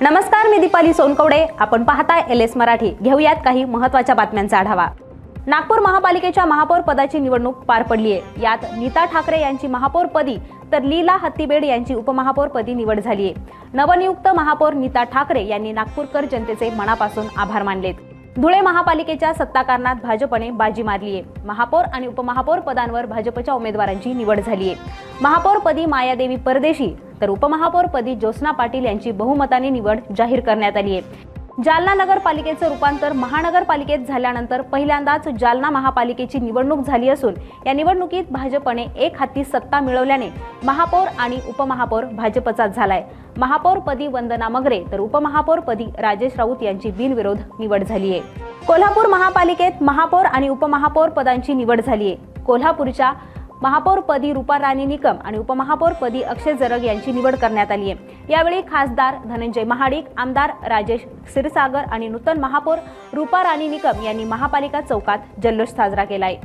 नमस्कार, मी दीपाली सोनकवडे. आपण पाहताय LS मराठी. घेऊयात काही महत्त्वाच्या बातम्यांचा आढावा. नागपूर महापालिकेच्या महापौर पदाची निवडणूक पार पडली आहे. यात नीता ठाकरे यांची महापौर पदी तर लीला हत्तीबेड यांची उपमहापौर पदी निवड झाली आहे. नवनियुक्त महापौर नीता ठाकरे यांनी नागपूरकर जनतेचे मनापासून आभार मानलेत. धुळे महापालिकेच्या सत्ताकारणात भाजपने बाजी मारली आहे. महापौर आणि उपमहापौर पदांवर भाजपच्या उमेदवारांची निवड झाली आहे. महापौर पदी मायादेवी परदेशी तर उपमहापौर पदी ज्योत्स्ना पाटील यांची बहुमताने निवड जाहीर करण्यात आली आहे. जालना नगरपालिकेचं रूपांतर महानगरपालिकेत झाल्यानंतर पहिल्यांदाच जालना महापालिकेची निवडणूक झाली असून या निवडणुकीत भाजपने एक हाती सत्ता मिळवल्याने महापौर आणि उपमहापौर भाजपचाच झालाय. महापौर पदी वंदना मगरे तर उपमहापौर पदी राजेश राऊत यांची बिनविरोध निवड झाली आहे. कोल्हापूर महापालिकेत महापौर आणि उपमहापौर पदांची निवड झाली आहे. कोल्हापूरच्या महापौर पदी रूपा राणी निकम आणि उपमहापौर पदी अक्षय जरग यांची निवड करण्यात आली आहे. यावेळी खासदार धनंजय महाडिक, आमदार राजेश क्षीरसागर आणि नूतन महापौर रूपा राणी निकम यांनी महापालिका चौकात जल्लोष साजरा केलाय.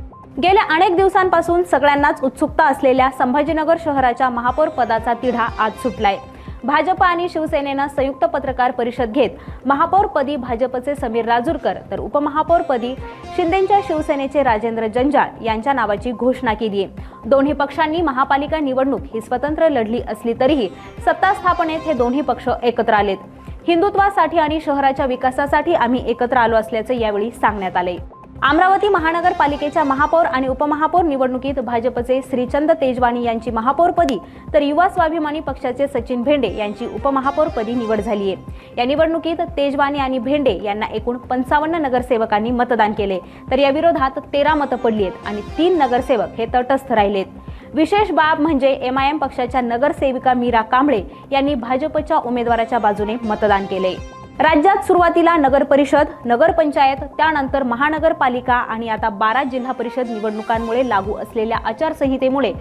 गेल्या अनेक दिवसांपासून सगळ्यांनाच उत्सुकता असलेल्या संभाजीनगर शहराच्या महापौर पदाचा तिढा आज सुटलाय. भाजप आणि शिवसेनेनं संयुक्त पत्रकार परिषद घेत महापौर पदी भाजपचे समीर राजूरकर तर उपमहापौर पदी शिंदेच्या शिवसेनेचे राजेंद्र जंजाळ यांच्या नावाची घोषणा केली आहे. दोन्ही पक्षांनी महापालिका निवडणूक ही स्वतंत्र लढली असली तरीही सत्ता स्थापनेत हे दोन्ही पक्ष एकत्र आलेत. हिंदुत्वासाठी आणि शहराच्या विकासासाठी आम्ही एकत्र आलो असल्याचे यावेळी सांगण्यात आले. अमरावती महानगरपालिकेच्या महापौर आणि उपमहापौर निवडणुकीत भाजपचे श्रीचंद तेजवानी यांची महापौरपदी तर युवा स्वाभिमानी पक्षाचे सचिन भेंडे यांची उपमहापौरपदी निवड झाली आहे. या निवडणुकीत तेजवानी आणि भेंडे यांना एकूण 55 नगरसेवकांनी मतदान केले तर या विरोधात 13 मतं पडली आहेत आणि 3 नगरसेवक हे तटस्थ राहिलेत. विशेष बाब म्हणजे MIM पक्षाच्या नगरसेविका मीरा कांबळे यांनी भाजपच्या उमेदवाराच्या बाजूने मतदान केले. राज्यात सुरुवातीला नगर परिषद, नगरपंचायत, त्यानंतर महानगरपालिका आणि आता 12 जिल्हा परिषद निवडणुकांमुळे लागू असलेल्या आचारसंहितेमुळे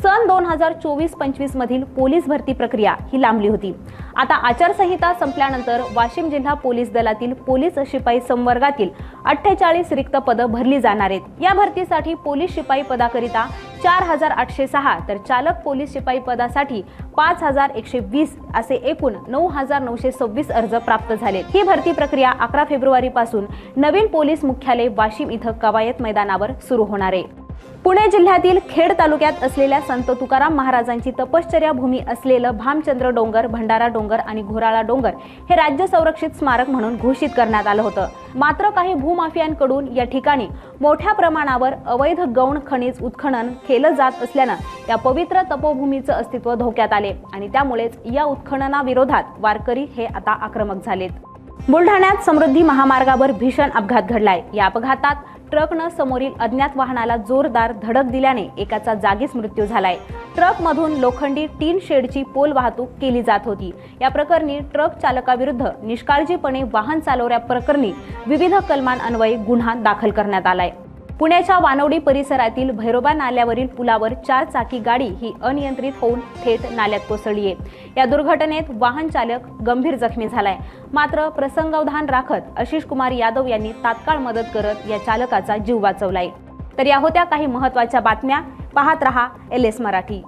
सन 2024-25 मधील पोलीस भरती प्रक्रिया ही लांबली होती. आता आचारसंहिता संपल्यानंतर वाशिम जिल्हा पोलीस दलातील पोलीस शिपाई संवर्गातील 48 रिक्त पदं भरली जाणार आहेत. या भरतीसाठी पोलीस शिपाई पदाकरिता 4806 तर चालक पोलीस शिपाई पदासाठी 5120 असे एकूण 9926 अर्ज प्राप्त झाले. ही भरती प्रक्रिया 11 फेब्रुवारी पासून नवीन पोलीस मुख्यालय वाशिम इथं कवायत मैदानावर सुरू होणार आहे. पुणे जिल्ह्यातील खेड तालुक्यात असलेल्या संत तुकाराम महाराजांची तपश्चर्या भूमी असलेलं भामचंद्र डोंगर, भंडारा डोंगर आणि घोराळा डोंगर हे राज्य संरक्षित स्मारक म्हणून घोषित करण्यात आलं होतं. मात्र काही भूमाफियांकडून या ठिकाणी मोठ्या प्रमाणावर अवैध गौण खनिज उत्खनन केलं जात असल्यानं या पवित्र तपोभूमीचं अस्तित्व धोक्यात आले आणि त्यामुळेच या उत्खननाविरोधात वारकरी हे आता आक्रमक झालेत. बुलढाण्यात समृद्धी महामार्गावर भीषण अपघात घडलाय. या अपघातात ट्रकनं समोरील अज्ञात वाहनाला जोरदार धडक दिल्याने एकाचा जागीच मृत्यू झालाय. ट्रकमधून लोखंडी टीन शेडची पोल वाहतूक केली जात होती. या प्रकरणी ट्रक चालकाविरुद्ध निष्काळजीपणे वाहन चालवल्याप्रकरणी विविध कलमांन्वये गुन्हा दाखल करण्यात आलाय. पुण्याच्या वानवडी परिसरातील भैरोबा नाल्यावरील पुलावर 4 चाकी गाडी ही अनियंत्रित होऊन थेट नाल्यात कोसळली आहे. या दुर्घटनेत वाहन चालक गंभीर जखमी झालाय. मात्र प्रसंगावधान राखत आशिष कुमार यादव यांनी तात्काळ मदत करत या चालकाचा जीव वाचवलाय. तर या होत्या काही महत्त्वाच्या बातम्या. पाहत रहा LS मराठी.